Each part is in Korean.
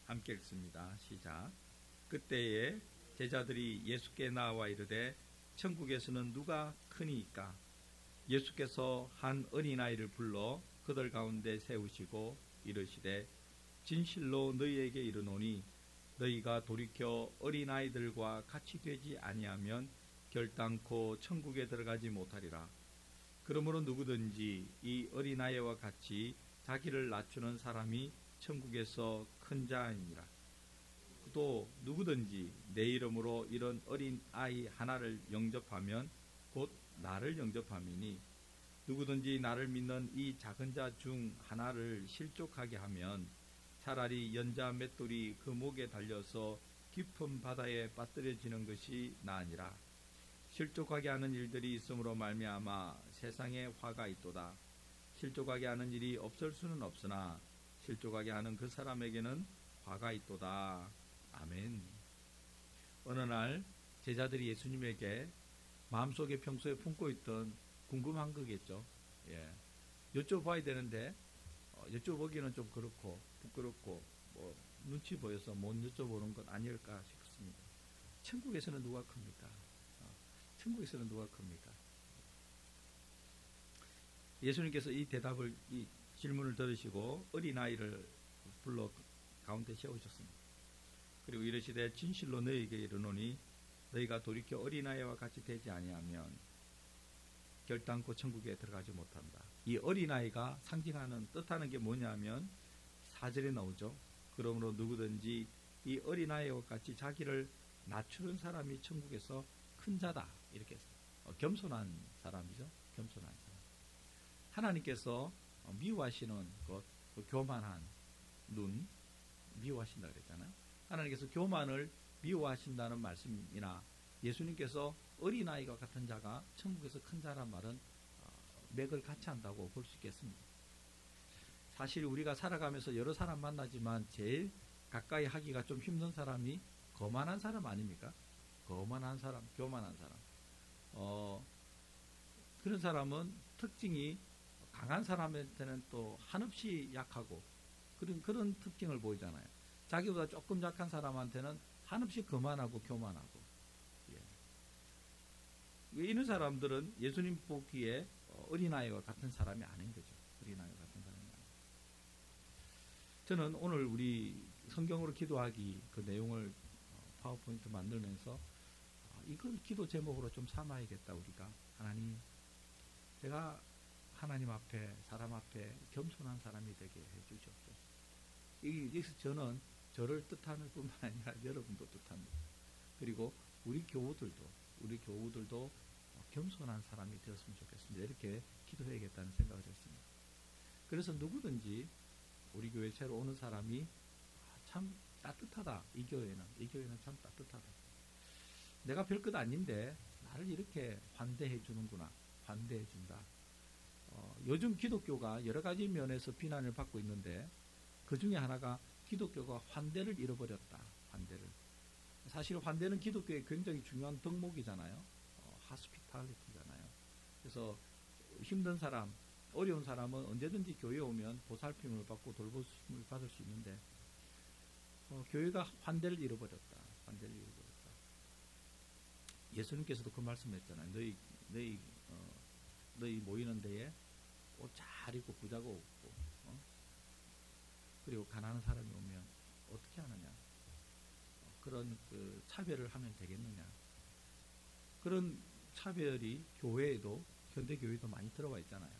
함께 읽습니다. 시작. 그때에 제자들이 예수께 나와 이르되 천국에서는 누가 크니이까? 예수께서 한 어린아이를 불러 그들 가운데 세우시고 이르시되 진실로 너희에게 이르노니 너희가 돌이켜 어린아이들과 같이 되지 아니하면 결단코 천국에 들어가지 못하리라. 그러므로 누구든지 이 어린아이와 같이 자기를 낮추는 사람이 천국에서 큰 자이니라. 또 누구든지 내 이름으로 이런 어린아이 하나를 영접하면 곧 나를 영접함이니 누구든지 나를 믿는 이 작은 자 중 하나를 실족하게 하면 차라리 연자 맷돌이 그 목에 달려서 깊은 바다에 빠뜨려지는 것이 나으니라. 실족하게 하는 일들이 있으므로 말미암아 세상에 화가 있도다. 실족하게 하는 일이 없을 수는 없으나 실족하게 하는 그 사람에게는 화가 있도다. 아멘. 어느 날 제자들이 예수님에게 마음속에 평소에 품고 있던 궁금한 거겠죠. 예. 여쭤봐야 되는데 여쭤보기는 좀 그렇고 부끄럽고 눈치 보여서 못 여쭤보는 건 아닐까 싶습니다. 천국에서는 누가 큽니까? 천국에서는 누가 큽니까? 예수님께서 이 대답을, 이 질문을 들으시고 어린아이를 불러 가운데 세우셨습니다. 그리고 이르시되 진실로 너희에게 이르노니 너희가 돌이켜 어린아이와 같이 되지 아니하면 결단코 천국에 들어가지 못한다. 이 어린아이가 상징하는 뜻하는 게 뭐냐면 4절에 나오죠. 그러므로 누구든지 이 어린아이와 같이 자기를 낮추는 사람이 천국에서 큰 자다. 이렇게 했어요. 겸손한 사람이죠. 겸손한 사람. 하나님께서 미워하시는 것, 그 교만한 눈, 미워하신다 그랬잖아요. 하나님께서 교만을 미워하신다는 말씀이나 예수님께서 어린아이와 같은 자가 천국에서 큰 자란 말은 맥을 같이 한다고 볼 수 있겠습니다. 사실 우리가 살아가면서 여러 사람 만나지만 제일 가까이 하기가 좀 힘든 사람이 거만한 사람 아닙니까? 거만한 사람, 교만한 사람. 그런 사람은 특징이 강한 사람한테는 또 한없이 약하고 그런 특징을 보이잖아요. 자기보다 조금 약한 사람한테는 한없이 거만하고 교만하고. 예. 이런 사람들은 예수님 보기에 어린아이와 같은 사람이 아닌 거죠. 어린아이와 같은 사람이 아닌 거죠. 저는 오늘 우리 성경으로 기도하기 그 내용을 파워포인트 만들면서 이걸 기도 제목으로 좀 삼아야겠다. 우리가 하나님, 제가 하나님 앞에 사람 앞에 겸손한 사람이 되게 해주시옵소서. 여기서 저는 저를 뜻하는 뿐만 아니라 여러분도 뜻합니다. 그리고 우리 교우들도 겸손한 사람이 되었으면 좋겠습니다. 이렇게 기도해야겠다는 생각을 했습니다. 그래서 누구든지 우리 교회 새로 오는 사람이 참 따뜻하다. 이 교회는 참 따뜻하다. 내가 별것 아닌데 나를 이렇게 환대해 주는구나. 환대해 준다. 요즘 기독교가 여러 가지 면에서 비난을 받고 있는데 그 중에 하나가 기독교가 환대를 잃어버렸다. 환대를. 사실 환대는 기독교의 굉장히 중요한 덕목이잖아요. 하스피탈리티잖아요. 그래서 힘든 사람, 어려운 사람은 언제든지 교회에 오면 보살핌을 받고 돌보심을 받을 수 있는데 교회가 환대를 잃어버렸다. 환대를 잃어버렸다. 예수님께서도 그 말씀했잖아요. 너희 모이는 데에 옷 잘 입고 부자가 없고 그리고 가난한 사람이 오면 어떻게 하느냐. 그런 그 차별을 하면 되겠느냐. 그런 차별이 교회에도 현대교회도 많이 들어와 있잖아요.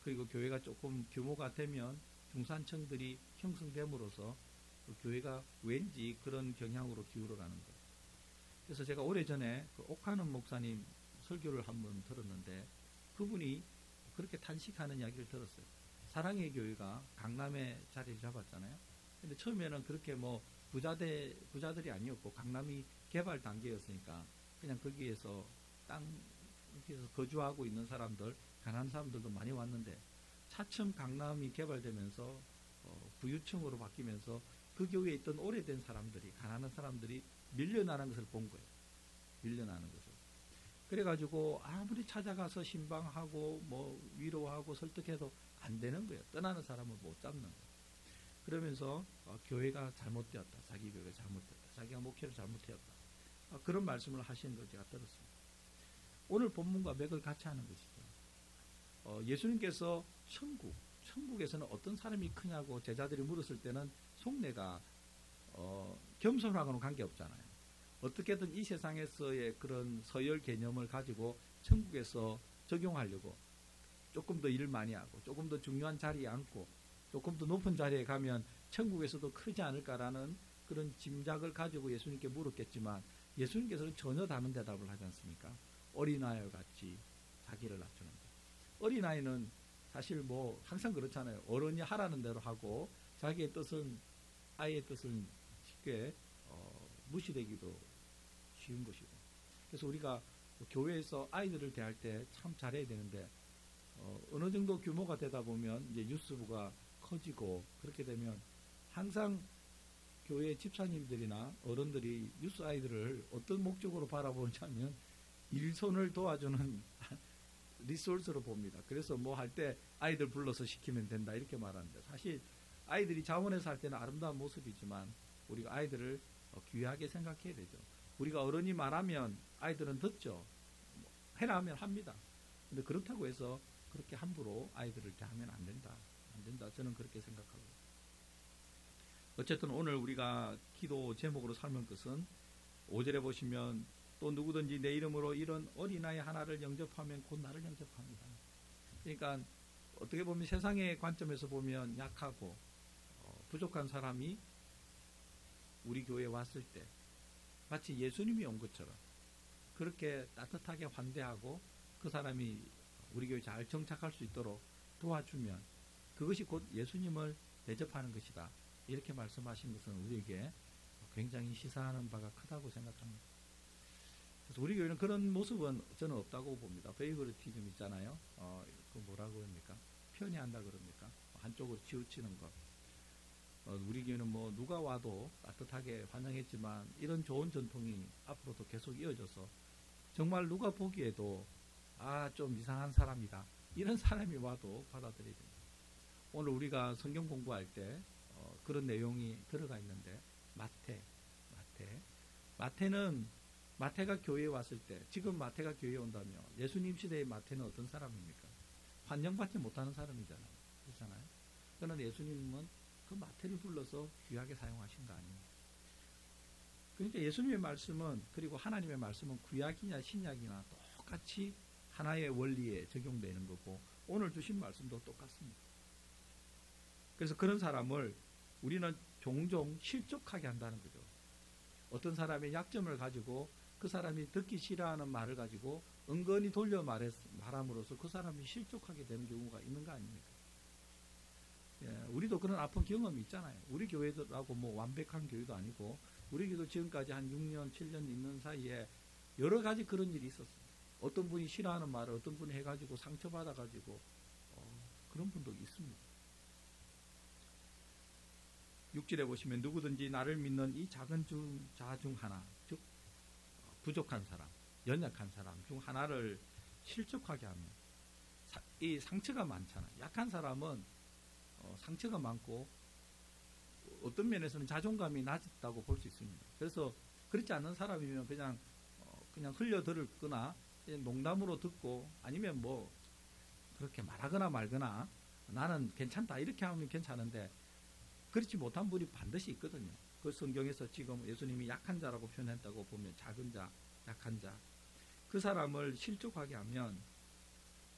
그리고 교회가 조금 규모가 되면 중산층들이 형성됨으로써 그 교회가 왠지 그런 경향으로 기울어가는 것. 그래서 제가 오래전에 그 옥하는 목사님 설교를 한번 들었는데 그분이 그렇게 탄식하는 이야기를 들었어요. 사랑의 교회가 강남에 자리를 잡았잖아요. 근데 처음에는 그렇게 부자들이 아니었고 강남이 개발 단계였으니까 그냥 거기에서 땅에서 거주하고 있는 사람들, 가난한 사람들도 많이 왔는데 차츰 강남이 개발되면서 부유층으로 바뀌면서 그 교회에 있던 오래된 사람들이, 가난한 사람들이 밀려나는 것을 본 거예요. 밀려나는 것을. 그래가지고 아무리 찾아가서 신방하고 위로하고 설득해도 안 되는 거예요. 떠나는 사람을 못 잡는 거예요. 그러면서 교회가 잘못되었다. 자기 교회가 잘못되었다. 자기가 목회를 잘못되었다. 그런 말씀을 하시는 걸 제가 들었습니다. 오늘 본문과 맥을 같이 하는 것이죠. 예수님께서 천국에서는 어떤 사람이 크냐고 제자들이 물었을 때는 속내가 겸손하고는 관계없잖아요. 어떻게든 이 세상에서의 그런 서열 개념을 가지고 천국에서 적용하려고 조금 더 일을 많이 하고 조금 더 중요한 자리에 앉고 조금 더 높은 자리에 가면 천국에서도 크지 않을까라는 그런 짐작을 가지고 예수님께 물었겠지만 예수님께서는 전혀 다른 대답을 하지 않습니까? 어린아이와 같이 자기를 낮추는 것. 어린아이는 사실 뭐 항상 그렇잖아요. 어른이 하라는 대로 하고 자기의 뜻은 아이의 뜻은 쉽게 무시되기도 쉬운 것이고. 그래서 우리가 교회에서 아이들을 대할 때 참 잘해야 되는데 어느 정도 규모가 되다 보면 이제 뉴스부가 커지고 그렇게 되면 항상 교회 집사님들이나 어른들이 뉴스 아이들을 어떤 목적으로 바라보는지 하면 일손을 도와주는 리소스로 봅니다. 그래서 뭐 할 때 아이들 불러서 시키면 된다 이렇게 말하는데 사실 아이들이 자원해서 할 때는 아름다운 모습이지만 우리가 아이들을 귀하게 생각해야 되죠. 우리가 어른이 말하면 아이들은 듣죠. 해라 하면 합니다. 근데 그렇다고 해서 그렇게 함부로 아이들을 대하면 안 된다. 저는 그렇게 생각하고. 어쨌든 오늘 우리가 기도 제목으로 삼은 것은 5절에 보시면 또 누구든지 내 이름으로 이런 어린아이 하나를 영접하면 곧 나를 영접합니다. 그러니까 어떻게 보면 세상의 관점에서 보면 약하고 부족한 사람이 우리 교회에 왔을 때 마치 예수님이 온 것처럼 그렇게 따뜻하게 환대하고 그 사람이 우리 교회에 잘 정착할 수 있도록 도와주면 그것이 곧 예수님을 대접하는 것이다. 이렇게 말씀하신 것은 우리에게 굉장히 시사하는 바가 크다고 생각합니다. 그래서 우리 교회는 그런 모습은 저는 없다고 봅니다. 페이버리티즘 있잖아요. 그 뭐라고 합니까? 편애한다 그럽니까? 한쪽으로 치우치는 것. 우리 교회는 뭐 누가 와도 따뜻하게 환영했지만 이런 좋은 전통이 앞으로도 계속 이어져서 정말 누가 보기에도 좀 이상한 사람이다. 이런 사람이 와도 받아들여야 됩니다. 오늘 우리가 성경 공부할 때 그런 내용이 들어가 있는데 마태가 교회에 왔을 때 지금 마태가 교회에 온다면 예수님 시대의 마태는 어떤 사람입니까? 환영받지 못하는 사람이잖아요. 그렇잖아요. 그러나 예수님은 그 마태를 불러서 귀하게 사용하신 거 아닙니까? 그러니까 예수님의 말씀은 그리고 하나님의 말씀은 구약이냐 신약이나 똑같이 하나의 원리에 적용되는 거고 오늘 주신 말씀도 똑같습니다. 그래서 그런 사람을 우리는 종종 실족하게 한다는 거죠. 어떤 사람의 약점을 가지고 그 사람이 듣기 싫어하는 말을 가지고 은근히 돌려 말함으로써 그 사람이 실족하게 되는 경우가 있는 거 아닙니까? 예, 우리도 그런 아픈 경험이 있잖아요. 우리 교회라고 뭐 완벽한 교회도 아니고 우리 교회도 지금까지 한 6년, 7년 있는 사이에 여러 가지 그런 일이 있었어요. 어떤 분이 싫어하는 말을 어떤 분이 해가지고 상처받아가지고 그런 분도 있습니다. 6절에 보시면 누구든지 나를 믿는 이 작은 자 중 하나, 즉 부족한 사람, 연약한 사람 중 하나를 실족하게 하면 이 상처가 많잖아요. 약한 사람은 상처가 많고 어떤 면에서는 자존감이 낮다고 볼 수 있습니다. 그래서 그렇지 않은 사람이면 그냥 흘려들거나 농담으로 듣고 아니면 뭐 그렇게 말하거나 말거나 나는 괜찮다 이렇게 하면 괜찮은데 그렇지 못한 분이 반드시 있거든요. 그 성경에서 지금 예수님이 약한 자라고 표현했다고 보면 작은 자, 약한 자. 그 사람을 실족하게 하면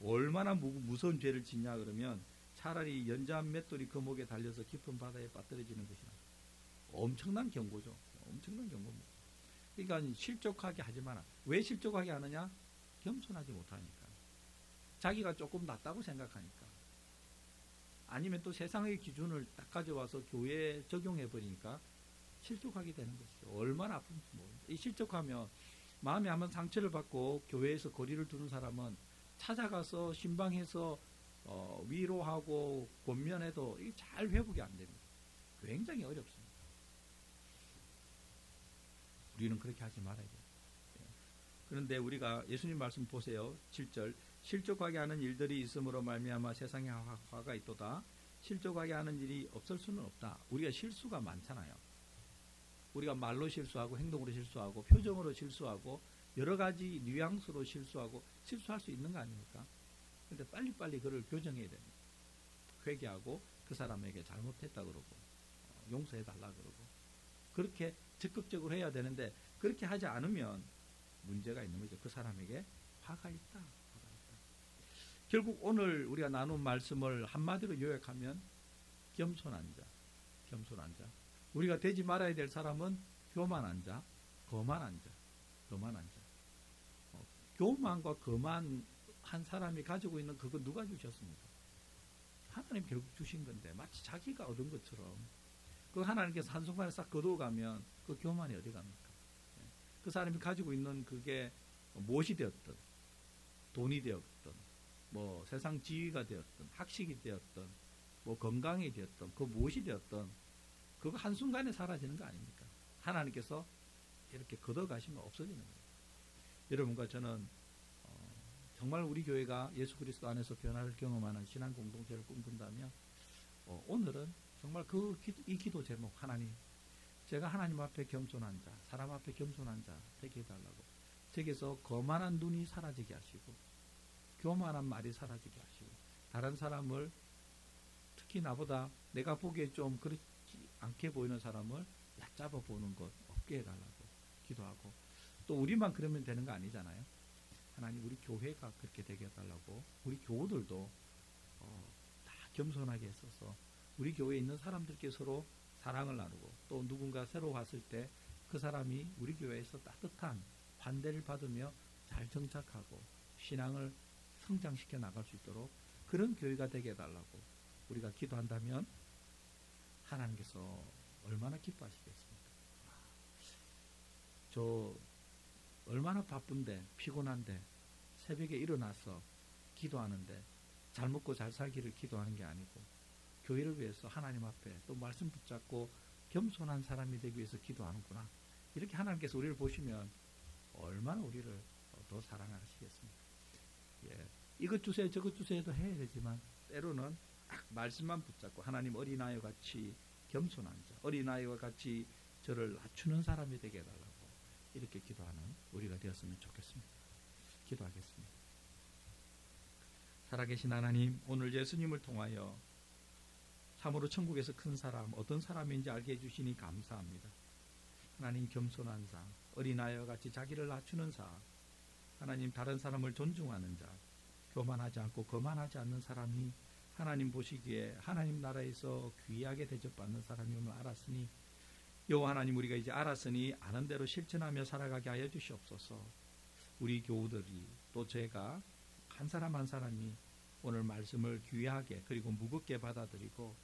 얼마나 무서운 죄를 짓냐 그러면 차라리 연자한 맷돌이 그 목에 달려서 깊은 바다에 빠뜨려지는 것이다. 엄청난 경고죠. 엄청난 경고입니다. 그러니까 실족하게 하지 마라. 왜 실족하게 하느냐? 겸손하지 못하니까. 자기가 조금 낫다고 생각하니까. 아니면 또 세상의 기준을 딱 가져와서 교회에 적용해버리니까 실족하게 되는 것이죠. 얼마나 아픈지 모릅니다. 이 실족하면 마음에 한번 상처를 받고 교회에서 거리를 두는 사람은 찾아가서 신방해서 위로하고 권면해도 이게 잘 회복이 안 됩니다. 굉장히 어렵습니다. 우리는 그렇게 하지 말아야 돼요. 그런데 우리가 예수님 말씀 보세요. 7절 실족하게 하는 일들이 있음으로 말미암아 세상에 화가 있도다. 실족하게 하는 일이 없을 수는 없다. 우리가 실수가 많잖아요. 우리가 말로 실수하고 행동으로 실수하고 표정으로 실수하고 여러 가지 뉘앙스로 실수하고 실수할 수 있는 거 아닙니까? 그런데 빨리빨리 그를 교정해야 됩니다. 회개하고 그 사람에게 잘못했다 그러고 용서해달라 그러고 그렇게 적극적으로 해야 되는데 그렇게 하지 않으면 문제가 있는 거죠. 그 사람에게 화가 있다. 결국 오늘 우리가 나눈 말씀을 한마디로 요약하면 겸손한 자, 겸손한 자. 우리가 되지 말아야 될 사람은 교만한 자, 거만한 자, 거만한 자. 교만과 거만한 사람이 가지고 있는 그거 누가 주셨습니까? 하나님 결국 주신 건데 마치 자기가 얻은 것처럼 그 하나님께서 한순간에 싹 거두어가면 그 교만이 어디 갑니까? 그 사람이 가지고 있는 그게 무엇이 되었든 돈이 되었든 뭐 세상 지위가 되었든 학식이 되었든 뭐 건강이 되었든 그 무엇이 되었든 그거 한순간에 사라지는 거 아닙니까? 하나님께서 이렇게 걷어가시면 없어지는 거예요. 여러분과 저는 정말 우리 교회가 예수 그리스도 안에서 변화를 경험하는 신앙 공동체를 꿈꾼다면 오늘은 정말 이 기도 제목 하나님 제가 하나님 앞에 겸손한 자 사람 앞에 겸손한 자 되게 해달라고 제게서 거만한 눈이 사라지게 하시고 교만한 말이 사라지게 하시고 다른 사람을 특히 나보다 내가 보기에 좀 그렇지 않게 보이는 사람을 얕잡아 보는 것 없게 해달라고 기도하고 또 우리만 그러면 되는 거 아니잖아요. 하나님 우리 교회가 그렇게 되게 해달라고 우리 교우들도 다 겸손하게 했어서 우리 교회에 있는 사람들께 서로 사랑을 나누고 또 누군가 새로 왔을 때 그 사람이 우리 교회에서 따뜻한 환대를 받으며 잘 정착하고 신앙을 성장시켜 나갈 수 있도록 그런 교회가 되게 해달라고 우리가 기도한다면 하나님께서 얼마나 기뻐하시겠습니까? 저 얼마나 바쁜데 피곤한데 새벽에 일어나서 기도하는데 잘 먹고 잘 살기를 기도하는 게 아니고 교회를 위해서 하나님 앞에 또 말씀 붙잡고 겸손한 사람이 되기 위해서 기도하는구나. 이렇게 하나님께서 우리를 보시면 얼마나 우리를 더 사랑하시겠습니까? 예, 이것 주세요 저것 주세요도 해야 되지만 때로는 딱 말씀만 붙잡고 하나님 어린아이와 같이 겸손한 자 어린아이와 같이 저를 낮추는 사람이 되게 해달라고 이렇게 기도하는 우리가 되었으면 좋겠습니다. 기도하겠습니다. 살아계신 하나님 오늘 예수님을 통하여 참으로 천국에서 큰 사람 어떤 사람인지 알게 해주시니 감사합니다. 하나님 겸손한 자 어린아이와 같이 자기를 낮추는 자 하나님 다른 사람을 존중하는 자 교만하지 않고 거만하지 않는 사람이 하나님 보시기에 하나님 나라에서 귀하게 대접받는 사람임을 알았으니 여호와 하나님 우리가 이제 알았으니 아는 대로 실천하며 살아가게 하여 주시옵소서. 우리 교우들이 또 제가 한 사람 한 사람이 오늘 말씀을 귀하게 그리고 무겁게 받아들이고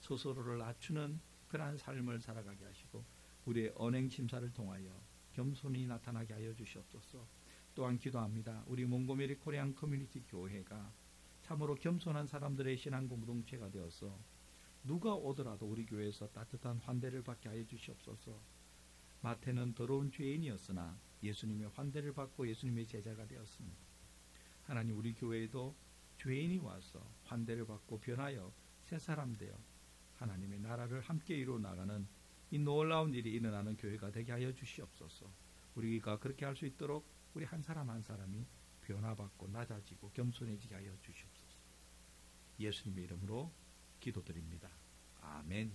스스로를 낮추는 그러한 삶을 살아가게 하시고 우리의 언행 심사를 통하여 겸손히 나타나게 하여 주시옵소서. 또한 기도합니다. 우리 몽고메리 코리안 커뮤니티 교회가 참으로 겸손한 사람들의 신앙 공동체가 되어서 누가 오더라도 우리 교회에서 따뜻한 환대를 받게 하여 주시옵소서. 마태는 더러운 죄인이었으나 예수님의 환대를 받고 예수님의 제자가 되었습니다. 하나님 우리 교회에도 죄인이 와서 환대를 받고 변하여 새 사람 되어 하나님의 나라를 함께 이루어 나가는 이 놀라운 일이 일어나는 교회가 되게 하여 주시옵소서. 우리가 그렇게 할 수 있도록 우리 한 사람 한 사람이 변화받고 낮아지고 겸손해지게 하여 주시옵소서. 예수님의 이름으로 기도드립니다. 아멘.